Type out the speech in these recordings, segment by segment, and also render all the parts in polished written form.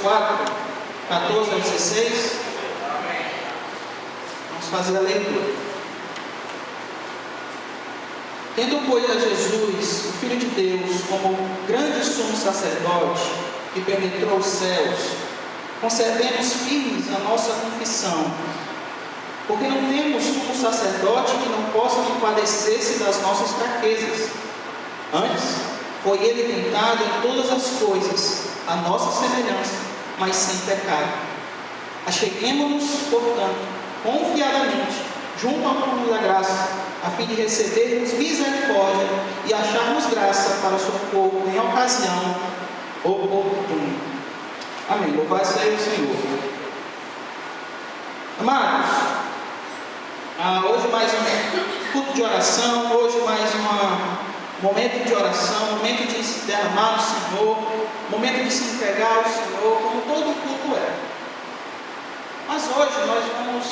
4, 14 a 16. Vamos fazer a leitura. Tendo, pois, a Jesus, o Filho de Deus, como grande sumo sacerdote que penetrou os céus, conservemos firmes a nossa confissão, porque não temos sumo sacerdote que não possa compadecer-se das nossas fraquezas. Antes, foi ele tentado em todas as coisas, a nossa semelhança, mas sem pecado. Acheguemo-nos, portanto, confiadamente, junto ao trono da graça, a fim de recebermos misericórdia e acharmos graça para socorro em ocasião oportuna. Amém. Louvado seja o Senhor. Amados, hoje mais um culto de oração, hoje mais um momento de oração, momento de se derramar no Senhor, momento de se entregar ao Senhor, como todo culto é. Mas hoje nós vamos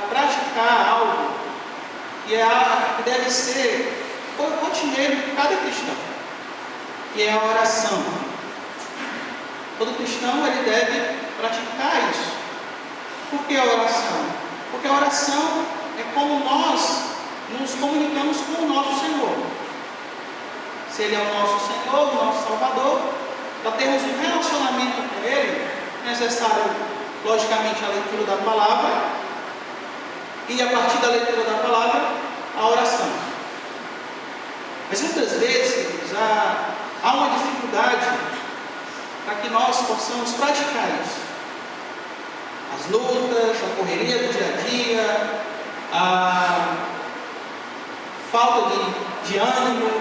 praticar algo que deve ser rotineiro de cada cristão, que é a oração. Todo cristão ele deve praticar isso. Por que a oração? Porque a oração é como nós nos comunicamos com o nosso Senhor. Se Ele é o nosso Senhor, o nosso Salvador, para termos um relacionamento com Ele, é necessário, logicamente, a leitura da palavra, e a partir da leitura da palavra, a oração. Mas muitas vezes, há uma dificuldade para que nós possamos praticar isso. As lutas, a correria do dia a dia, a falta de ânimo,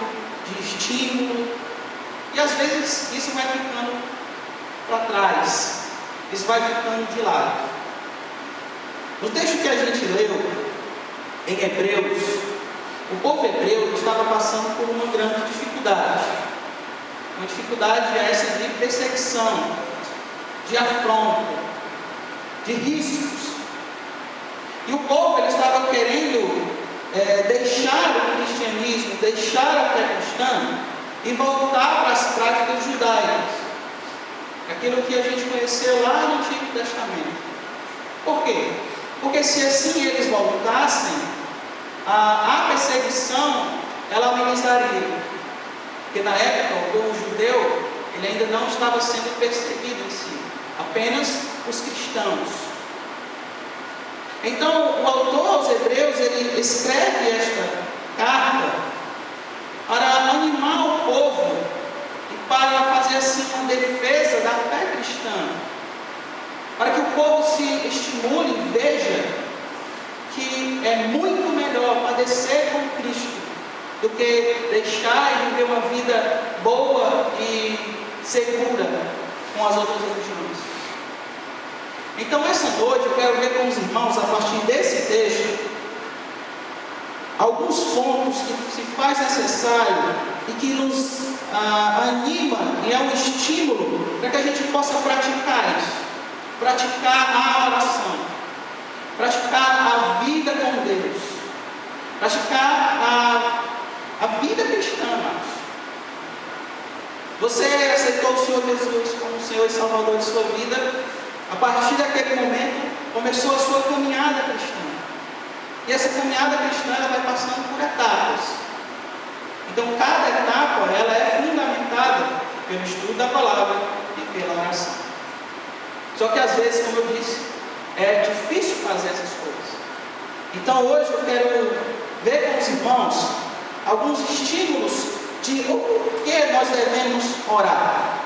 de estímulo, e às vezes isso vai ficando para trás, isso vai ficando de lado. No texto que a gente leu em Hebreus, o povo hebreu estava passando por uma grande dificuldade. Uma dificuldade essa de perseguição, de afronta, de riscos. E o povo ele estava querendo deixar o cristianismo, deixar a fé cristã e voltar para as práticas judaicas, aquilo que a gente conheceu lá no Antigo Testamento. Por quê? Porque se assim eles voltassem, a perseguição ela amenizaria. Porque na época o povo judeu ele ainda não estava sendo perseguido em si, apenas os cristãos. Então o autor aos Hebreus ele escreve esta carta para animar o povo e para fazer assim uma defesa da fé cristã, para que o povo se estimule e veja que é muito melhor padecer com Cristo do que deixar e viver uma vida boa e segura com as outras religiões. Então essa noite eu quero ver com os irmãos, a partir desse texto, alguns pontos que se faz necessário e que nos anima e é um estímulo para que a gente possa praticar isso, praticar a oração, praticar a vida com Deus, praticar a vida cristã. Você aceitou o Senhor Jesus como o Senhor e Salvador de sua vida. A partir daquele momento, começou a sua caminhada cristã. E essa caminhada cristã ela vai passando por etapas. Então, cada etapa ela é fundamentada pelo estudo da palavra e pela oração. Só que às vezes, como eu disse, é difícil fazer essas coisas. Então, hoje eu quero ver com os irmãos alguns estímulos de o porquê nós devemos orar.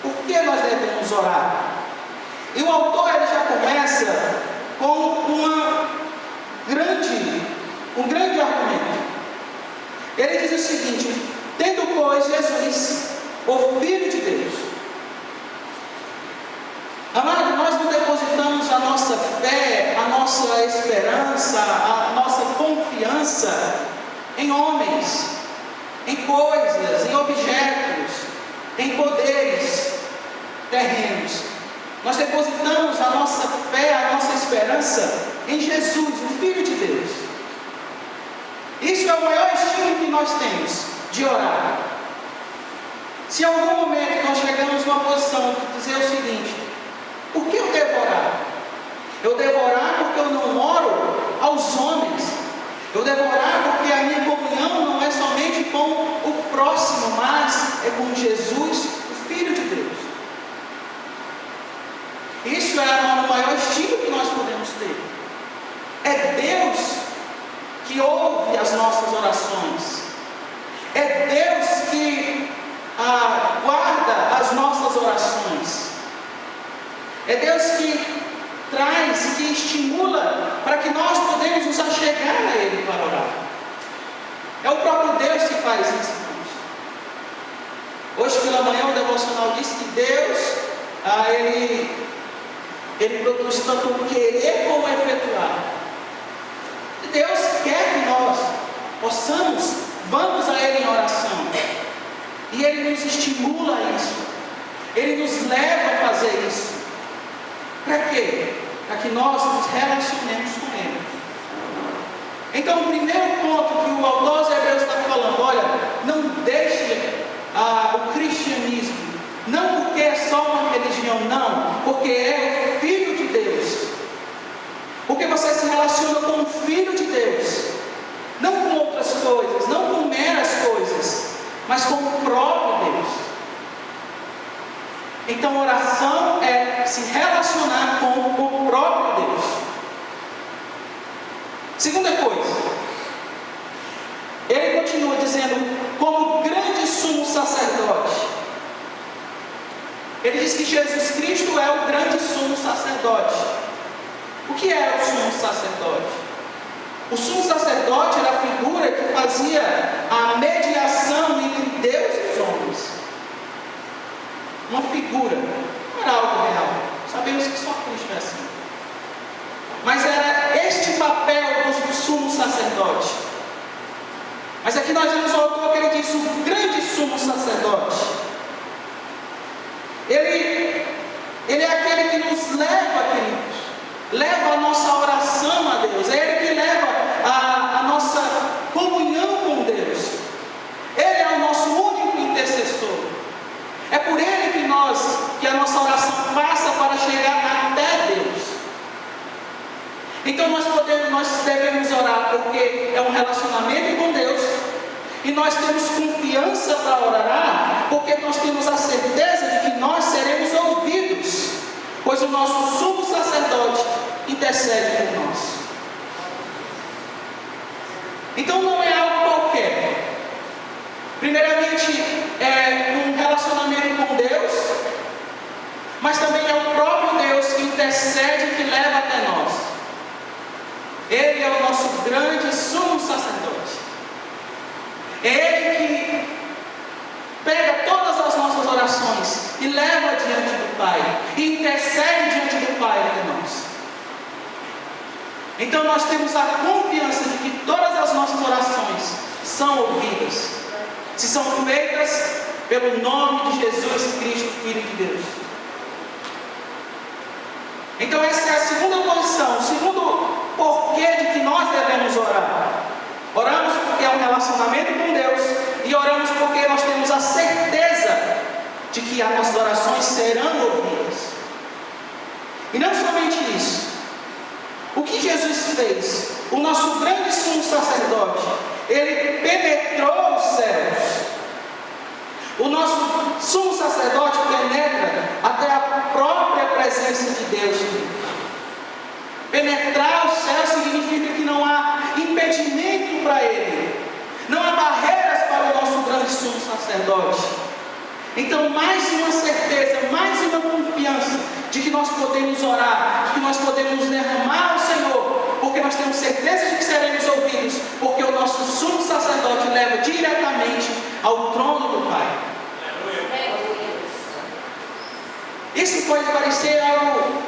Por que nós devemos orar? E o autor ele já começa com um grande argumento. Ele diz o seguinte: tendo, pois, Jesus, o Filho de Deus. Amado, nós não depositamos a nossa fé, a nossa esperança, a nossa confiança em homens, em coisas, em objetos, em poderes terrenos. Nós depositamos a nossa fé, a nossa esperança em Jesus, o Filho de Deus. Isso é o maior estímulo que nós temos de orar. Se em algum momento nós chegamos numa posição de dizer o seguinte: por que eu devo orar? Eu devo orar porque eu não oro aos homens. Eu devo orar porque a minha comunhão não é somente com o próximo, mas é com Jesus, o Filho de Deus. Isso é o maior estímulo que nós podemos ter. É Deus que ouve as nossas orações. É Deus que guarda as nossas orações. É Deus que traz e que estimula para que nós podemos nos achegar a Ele para orar. É o próprio Deus que faz isso. Hoje pela manhã o devocional disse que Deus, Ele produz tanto o querer como o efetuar. E Deus quer que nós vamos a Ele em oração. E Ele nos estimula a isso. Ele nos leva a fazer isso. Para quê? Para que nós nos relacionemos com Ele. Então, o primeiro ponto que o autor aos Hebreus está falando: olha, não deixe o cristianismo, não porque é só uma religião, não, porque é o Filho de Deus. Porque você se relaciona com o Filho de Deus, não com outras coisas, não com meras coisas, mas com o próprio Deus. Então, oração é se relacionar com o próprio Deus. Segunda coisa, ele continua dizendo, como grande sumo sacerdote. Ele diz que Jesus Cristo é o grande sumo sacerdote. O que era o sumo sacerdote? O sumo sacerdote era a figura que fazia a mediação entre Deus e os homens. Uma figura, não era algo real. Sabemos que só Cristo é assim. Mas era este papel do sumo sacerdote. Mas aqui nós vemos o autor que ele diz o grande sumo sacerdote. Ele é aquele que nos leva, queridos, leva a nossa oração a Deus. É Ele que leva a nossa comunhão com Deus. Ele é o nosso único intercessor. É por Ele que a nossa oração passa para chegar até Deus. Então nós devemos orar porque é um relacionamento com Deus. E nós temos confiança para orar porque nós temos a certeza de que nós seremos ouvidos, pois o nosso sumo sacerdote intercede por nós. Então não é algo qualquer. Primeiramente é um relacionamento com Deus, mas também é o próprio Deus que intercede e que leva até nós. Ele é o nosso grande sumo sacerdote. É Ele que pega todas as nossas orações e leva diante do Pai, e intercede diante do Pai até nós. Então nós temos a confiança de que todas as nossas orações são ouvidas, se são feitas pelo nome de Jesus Cristo, Filho de Deus. Então essa é a segunda posição, o segundo porquê de que nós devemos orar. Oramos porque é um relacionamento com Deus, e oramos porque nós temos a certeza de que as nossas orações serão ouvidas. E não somente isso. O que Jesus fez? O nosso grande sumo sacerdote, ele penetrou os céus. O nosso sumo sacerdote penetra até a própria presença de Deus. Penetrar o céu significa que não há impedimento para Ele, não há barreiras para o nosso grande sumo sacerdote. Então, mais uma certeza, mais uma confiança de que nós podemos orar, de que nós podemos derramar ao Senhor, porque nós temos certeza de que seremos ouvidos, porque o nosso sumo sacerdote leva diretamente ao trono do Pai. Isso pode parecer algo,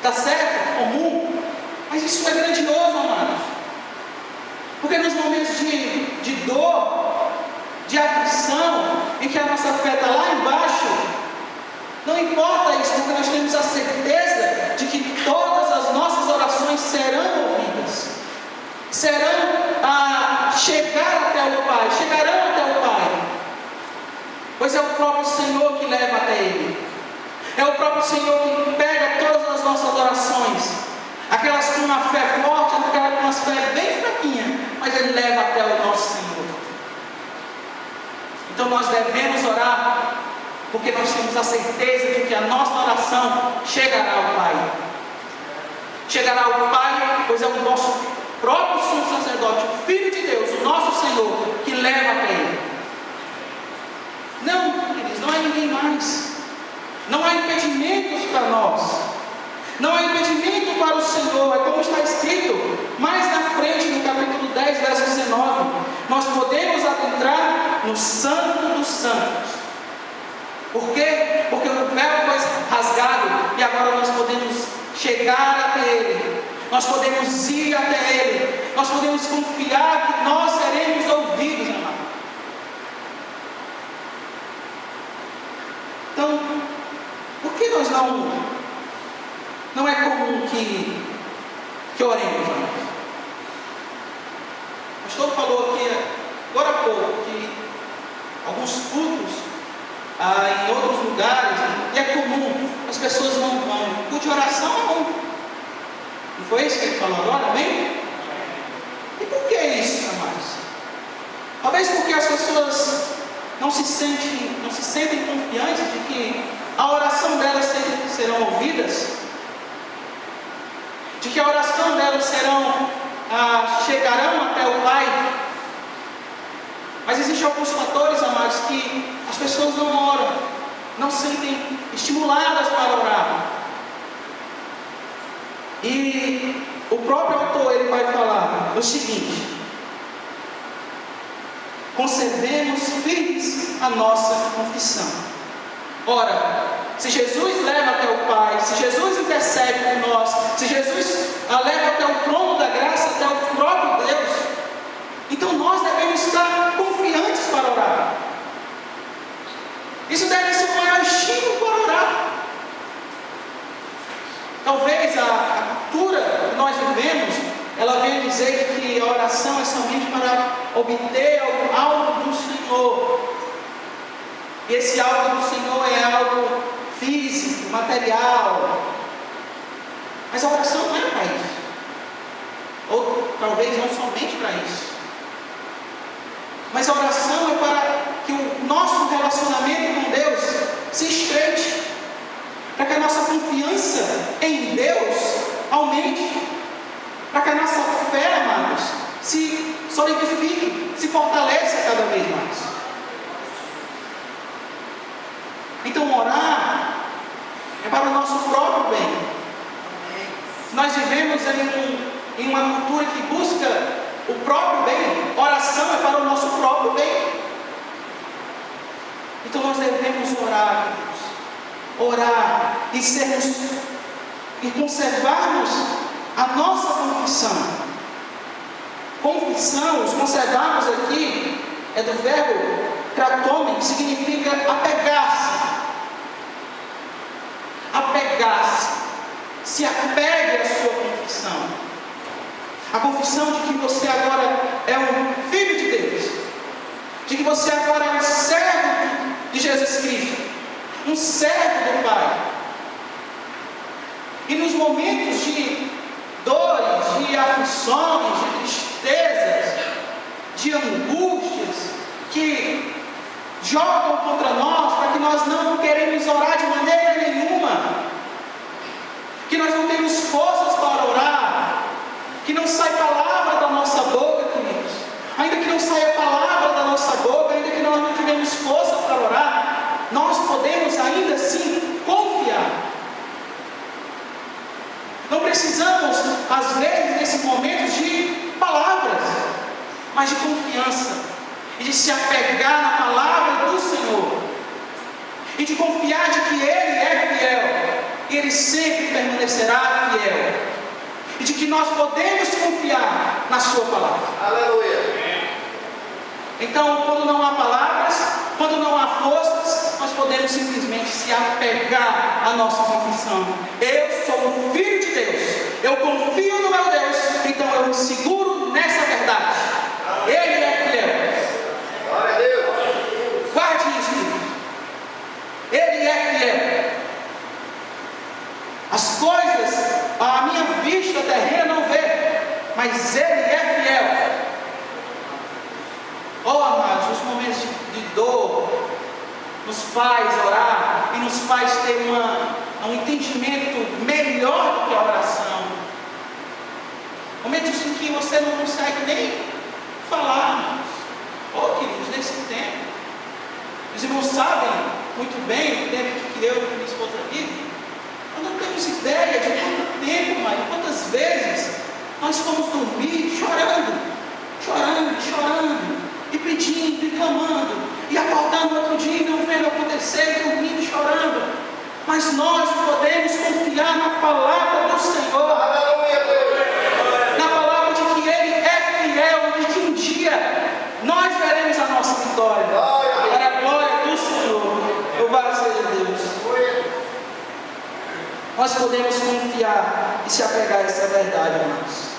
tá certo, comum, mas isso é grandioso, amados. Porque nos momentos de dor, de aflição, em que a nossa fé está lá embaixo, não importa isso, porque nós temos a certeza de que todas as nossas orações serão ouvidas, chegarão até o Pai, pois é é o próprio Senhor que leva até Ele. É o próprio Senhor que pega todas as nossas orações, aquelas com uma fé forte, aquelas com uma fé bem fraquinha, mas Ele leva até o nosso Senhor. Então nós devemos orar, porque nós temos a certeza de que a nossa oração chegará ao Pai. Chegará ao Pai, pois é o nosso próprio sumo sacerdote, o Filho de Deus, o nosso Senhor, que leva até Ele. Não, queridos, não há ninguém mais. Não há impedimentos para nós. Não há impedimento para o Senhor. É como está escrito mais na frente, no capítulo 10, verso 19. Nós podemos adentrar no Santo dos Santos. Por quê? Porque o véu foi rasgado e agora nós podemos chegar até Ele. Nós podemos ir até Ele. Nós podemos confiar que nós seremos ouvidos, amado. Então, por que nós não é comum que oremos, amados? O pastor falou aqui agora há pouco que alguns cultos em outros lugares, e é comum, as pessoas não vão. Culto de oração é um. Não foi isso que ele falou agora, amém? E por que isso, amados? Talvez porque as pessoas não se sentem confiantes de que a oração delas serão ouvidas, de que a oração delas chegarão até o Pai. Mas existem alguns fatores, amados, que as pessoas não oram, não se sentem estimuladas para orar. E o próprio autor ele vai falar o seguinte: conservemos firmes a nossa confissão. Ora, se Jesus leva até o Pai, se Jesus intercede por nós, se Jesus leva até o trono da graça, até o próprio Deus, então nós devemos estar confiantes para orar. Isso deve ser o maior estímulo para orar. Talvez a cultura que nós vivemos, ela venha dizer que a oração é somente para obter algo do Senhor. E esse algo do Senhor é algo físico, material. Mas a oração não é para isso. Ou talvez não somente para isso. Mas a oração é para que o nosso relacionamento com Deus se estreite. Para que a nossa confiança em Deus aumente. Para que a nossa fé, amados, se solidifique, se fortaleça cada vez mais. Então orar é para o nosso próprio bem. Nós vivemos em uma cultura que busca o próprio bem. Oração é para o nosso próprio bem. Então nós devemos orar, Deus. Orar e conservarmos a nossa confissão. Confissão, os conservarmos aqui, é do verbo kratome, que significa apegar-se. Apegar-se. Se apegue à sua confissão. A confissão de que você agora é um filho de Deus. De que você agora é um servo de Jesus Cristo. Um servo do Pai. E nos momentos de dores, de aflições, de tristezas, de angústias, que jogam contra nós, para que nós não queremos orar de maneira nenhuma, que nós não temos forças para orar, que não sai palavra da nossa boca, queridos, ainda que não saia palavra da nossa boca, ainda que nós não tivemos força para orar, nós podemos ainda assim confiar. Não precisamos, às vezes, nesse momento, de palavras, mas de confiança, e de se apegar na palavra do Senhor, e de confiar de que Ele é fiel, e Ele sempre permanecerá fiel, e de que nós podemos confiar na Sua palavra. Aleluia. Então, quando não há palavras, quando não há forças, nós podemos simplesmente se apegar à nossa confissão. Eu sou um filho de Deus, eu confio no meu Deus, então eu me seguro nessa verdade. Ele é fiel. Glória a Deus. Guarde isso, querido. nos faz orar e nos faz ter um entendimento melhor do que a oração. Momentos em que você não consegue nem falar. Queridos, nesse tempo, os irmãos sabem muito bem o tempo que eu e minha esposa vivem. Nós não temos ideia de quanto tempo, Maria, quantas vezes nós fomos dormir chorando, e pedindo, e clamando, e acordando no outro dia e não vendo acontecer, e dormindo e chorando. Mas nós podemos confiar na palavra do Senhor, na palavra de que Ele é fiel, de que um dia nós veremos a nossa vitória. Para a glória do Senhor, louvado seja Deus. Nós podemos confiar e se apegar a essa verdade, irmãos.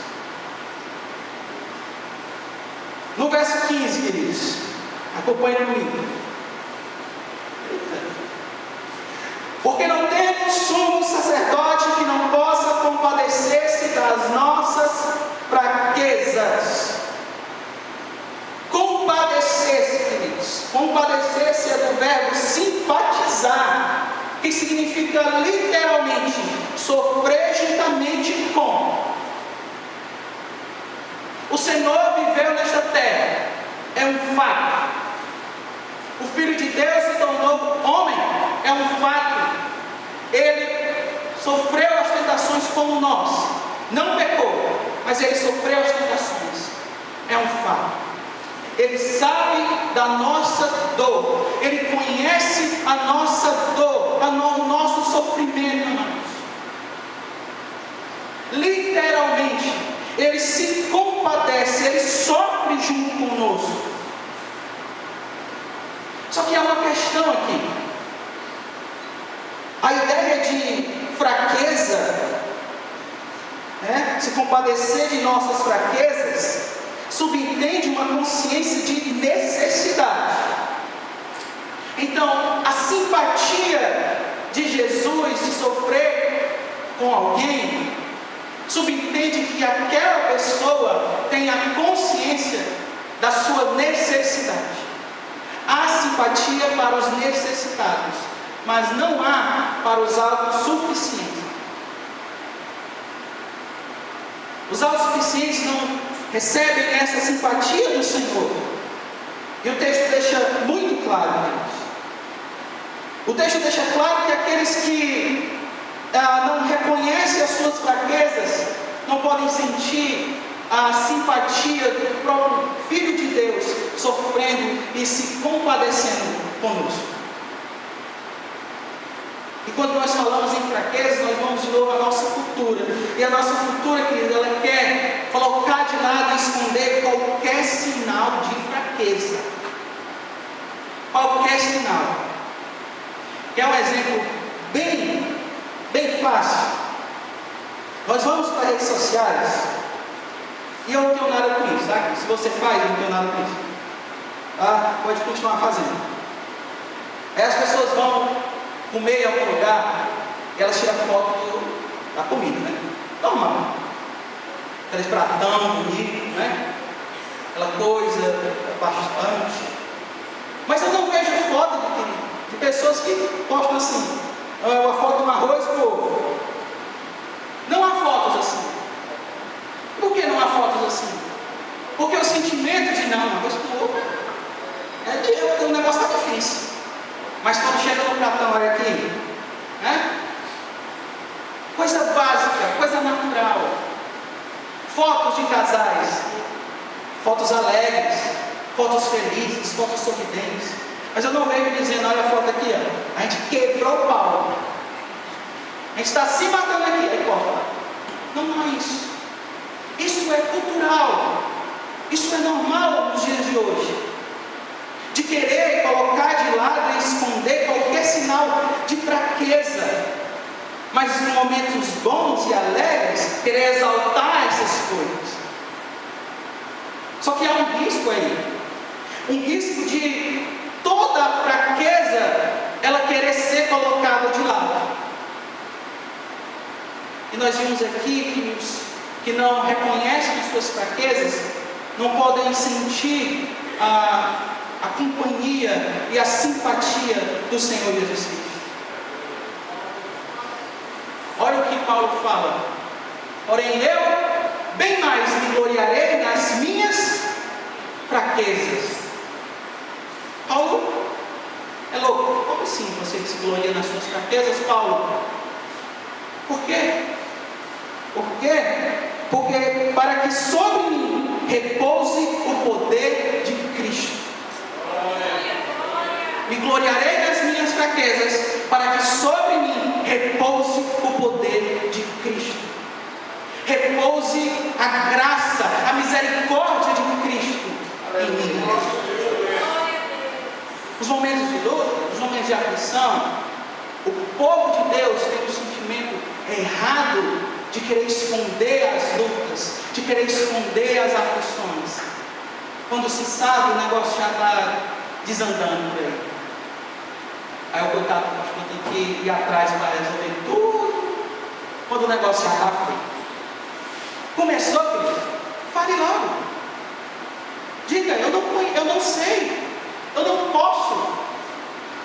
No verso 15, queridos, acompanhe comigo. Porque não temos sumo sacerdote que não possa compadecer-se das nossas fraquezas. Compadecer-se, queridos. Compadecer-se é do verbo simpatizar, que significa literalmente sofrer juntamente com. O Senhor viveu nesta terra, é um fato. O Filho de Deus se tornou homem, é um fato. Ele sofreu as tentações como nós, não pecou, mas ele sofreu as tentações, é um fato. Ele sabe da nossa dor, ele conhece a nossa dor, o nosso sofrimento, irmãos. Literalmente, ele se compadece, ele sofre junto conosco. Só que há uma questão aqui. A ideia de fraqueza, se compadecer de nossas fraquezas, subentende uma consciência de necessidade. Então, a simpatia de Jesus de sofrer com alguém subentende que aquela pessoa tem a consciência da sua necessidade. Há simpatia para os necessitados, mas não há para os autossuficientes. Os autossuficientes não recebem essa simpatia do Senhor. E o texto deixa muito claro, irmãos. O texto deixa claro que aqueles que não reconhecem as suas fraquezas não podem sentir a simpatia do próprio Filho de Deus sofrendo e se compadecendo conosco. E quando nós falamos em fraqueza, nós vamos de novo à nossa cultura. E a nossa cultura, querida, ela quer colocar de lado e esconder qualquer sinal de fraqueza. Qualquer sinal. Quer um exemplo bem fácil? Nós vamos para as redes sociais e eu não tenho nada com isso, tá? Se você faz, eu não tenho nada com isso. Tá? Pode continuar fazendo. Aí as pessoas vão comer em algum lugar e elas tiram foto da comida, né? Normal. Aquele pratão bonito, né? Aquela coisa bastante. Mas eu não vejo foto de pessoas que postam assim, uma foto de um arroz com ovo. Não há fotos assim. Por que não há fotos assim? Porque o sentimento de não, arroz com ovo, o negócio está difícil. Mas quando chega no pratão, olha aqui, né? Coisa básica, coisa natural. Fotos de casais, fotos alegres, fotos felizes, fotos sorridentes. Mas eu não vejo dizendo, olha a foto aqui, ó. A gente quebrou o pau. A gente está se matando aqui, aí corta. Não há isso. Isso é cultural. Isso é normal nos dias de hoje. De querer colocar de lado e esconder qualquer sinal de fraqueza. Mas em momentos bons e alegres, querer exaltar essas coisas. Só que há um risco aí. Um risco de toda a fraqueza ela querer ser colocada de lado. E nós vimos aqui que os que não reconhecem as suas fraquezas não podem sentir a companhia e a simpatia do Senhor Jesus Cristo. Olha o que Paulo fala: porém eu, bem mais, me gloriarei nas minhas fraquezas. Paulo é louco. Como assim você se gloria nas suas fraquezas, Paulo? Por quê? Por quê? Porque para que sobre mim repouse o poder de Cristo. Me gloriarei nas minhas fraquezas, para que sobre mim repouse o poder de Cristo. Repouse a graça, a misericórdia de Cristo em mim. Os momentos de luta, os momentos de aflição, o povo de Deus tem um sentimento errado de querer esconder as lutas, de querer esconder as aflições. Quando se sabe, o negócio já está desandando por aí. Aí o coitado do pastor tem que ir atrás para resolver tudo, quando o negócio já está feito. Começou, querido? Fale logo. Diga: eu não sei, eu não posso.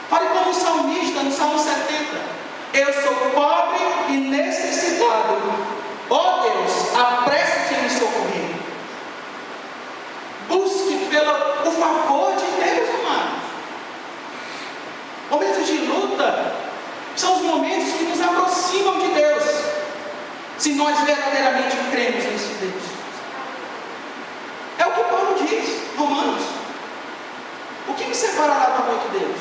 Fale como o salmista no Salmo 70. Eu sou pobre e necessitado. Ó Deus, apresse-te em me socorrer. Busque o favor de Deus, amados. Momentos de luta são os momentos que nos aproximam de Deus, se nós verdadeiramente cremos nesse Deus. É o que Paulo diz, Romanos: o que me separará do amor de Deus?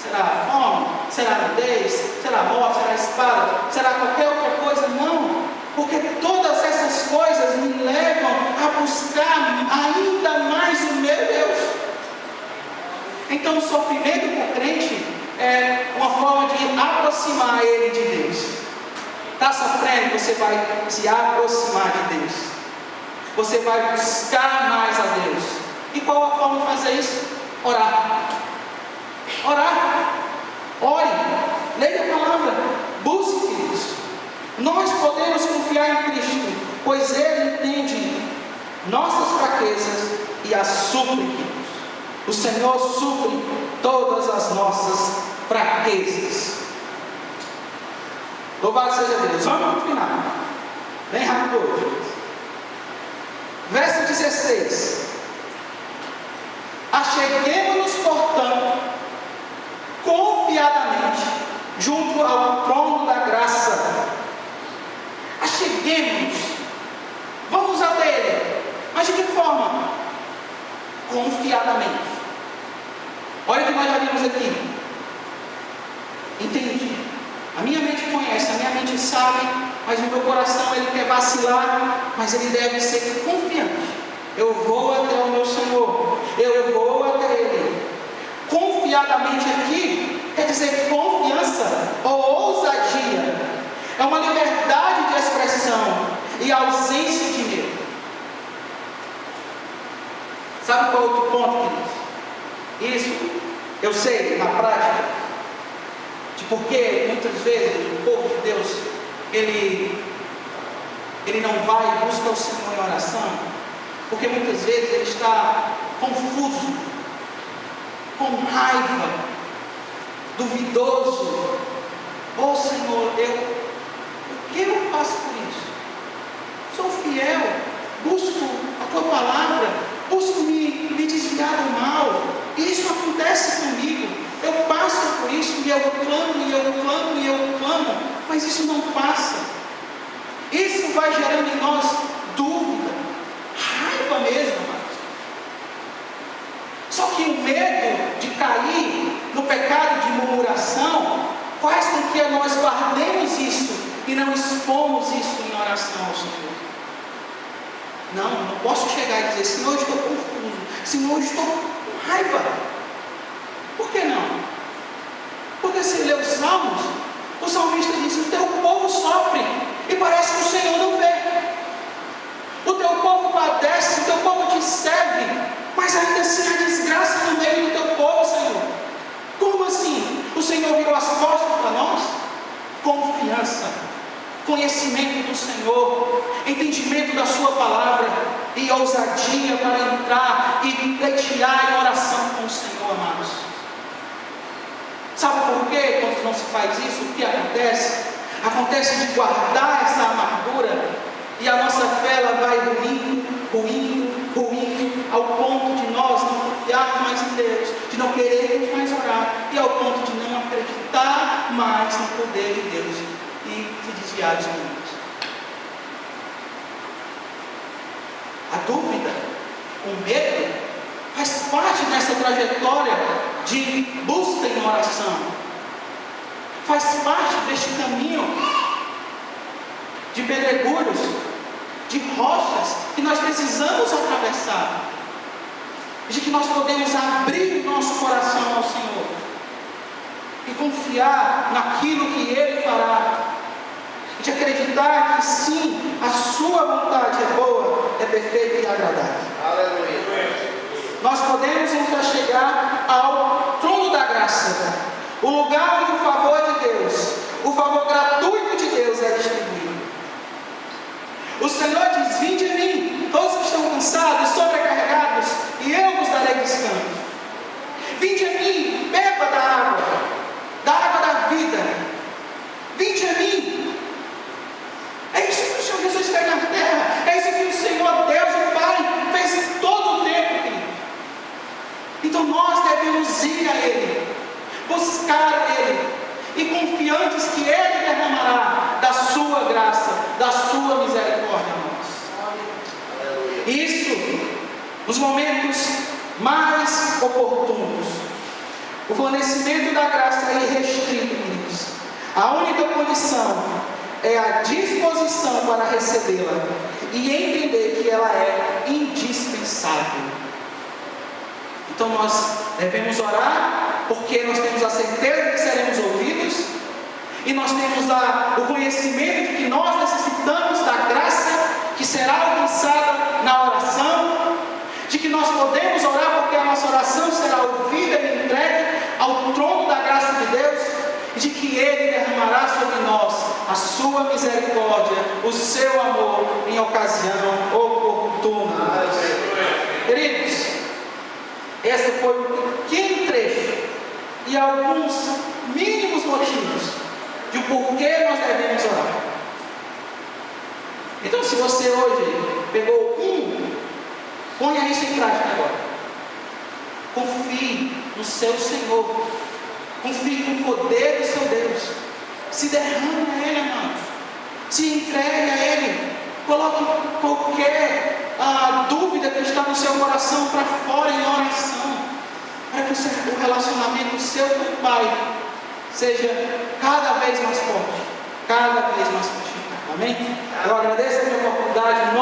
Será a fome? Será a nudez? Será a morte? Será a espada? Será qualquer outra coisa? Não, porque todas essas coisas me levam a buscar ainda mais o meu Deus. Então o sofrimento para o crente é uma forma de aproximar ele de Deus. Está sofrendo, você vai se aproximar de Deus, você vai buscar mais a Deus. E qual a forma de fazer isso? Orar. Orar. Ore. Leia a palavra. Busque isso. Nós podemos confiar em Cristo, pois Ele entende nossas fraquezas e as supre. O Senhor supre todas as nossas fraquezas. Louvado seja Deus. Vamos para o final. Bem rápido hoje. Verso 16. Acheguemo-nos, portanto, confiadamente junto ao trono da graça. Acheguemos-nos. Vamos até Ele. Mas de que forma? Confiadamente. Olha o que nós já vimos aqui. Entendi. A minha mente conhece, a minha mente sabe, mas o meu coração ele quer vacilar, mas ele deve ser confiante. Eu vou até o meu Senhor, eu vou até Ele. Confiadamente aqui quer dizer confiança ou ousadia. É uma liberdade de expressão e ausência de medo. Sabe qual é o outro ponto, queridos? Isso eu sei na prática, de porque muitas vezes o povo de Deus ele não vai e busca o Senhor em oração, porque muitas vezes ele está confuso, com raiva, duvidoso. Oh Senhor, por que eu passo por isso? Sou fiel, busco a Tua palavra, busco me desviar do mal, e isso acontece comigo. Eu passo por isso, e eu clamo, mas isso não passa. Isso vai gerando em nós dúvida, raiva mesmo, mas. Só que o medo de cair no pecado de murmuração faz com que nós guardemos isso e não expomos isso em oração ao Senhor. Não posso chegar e dizer: Senhor, eu estou confuso, Senhor, eu estou com raiva. Por que não? Porque se ler os Salmos, o salmista diz: o teu povo sofre e parece que o Senhor não vê. O teu povo padece, o teu povo te serve, mas ainda assim há desgraça no meio do teu povo, Senhor. Como assim? O Senhor virou as costas para nós? Confiança, conhecimento do Senhor, entendimento da sua palavra e ousadia para entrar e pleitear em oração com o faz isso, o que acontece? Acontece de guardar essa amargura e a nossa fé ela vai ruindo, ao ponto de nós não confiarmos mais em Deus, de não querermos mais orar e ao ponto de não acreditar mais no poder de Deus e de desviar dos caminhos. A dúvida, o medo, faz parte dessa trajetória de busca em oração. Faz parte deste caminho de pedregulhos, de rochas que nós precisamos atravessar. De que nós podemos abrir o nosso coração ao Senhor e confiar naquilo que Ele fará. De acreditar que sim, a sua vontade é boa, é perfeita e agradável. Aleluia. Nós podemos então chegar ao trono da graça, o lugar onde o favor de Deus, o favor gratuito de Deus é distribuído. O Senhor diz: vinde a mim, todos que estão cansados, sobrecarregados, e eu vos darei descanso. Vinde a mim, beba da água da vida. Vinde a mim. É isso que o Senhor Jesus fez na terra. É isso que o Senhor Deus e Pai fez em todo o tempo, querido. Então nós devemos ir a Ele, buscar Ele, e confiantes que Ele derramará da sua graça, da sua misericórdia a nós. Isso nos momentos mais oportunos. O fornecimento da graça é irrestrito, queridos. A única condição é a disposição para recebê-la e entender que ela é indispensável. Então nós devemos orar, porque nós temos a certeza de que seremos ouvidos, e nós temos o conhecimento de que nós necessitamos da graça que será alcançada na oração, de que nós podemos orar porque a nossa oração será ouvida e entregue ao trono da graça de Deus, e de que Ele derramará sobre nós a sua misericórdia, o seu amor em ocasião oportuna. Queridos, esse foi um pequeno trecho e alguns mínimos motivos de o porquê nós devemos orar. Então, se você hoje pegou ponha isso em prática agora. Confie no seu Senhor. Confie no poder do seu Deus. Se derrame a Ele, amados. Se entregue a Ele. Coloque qualquer dúvida que está no seu coração para fora em oração. Para que o relacionamento seu com o Pai seja cada vez mais forte. Cada vez mais forte. Amém? Eu agradeço a minha oportunidade.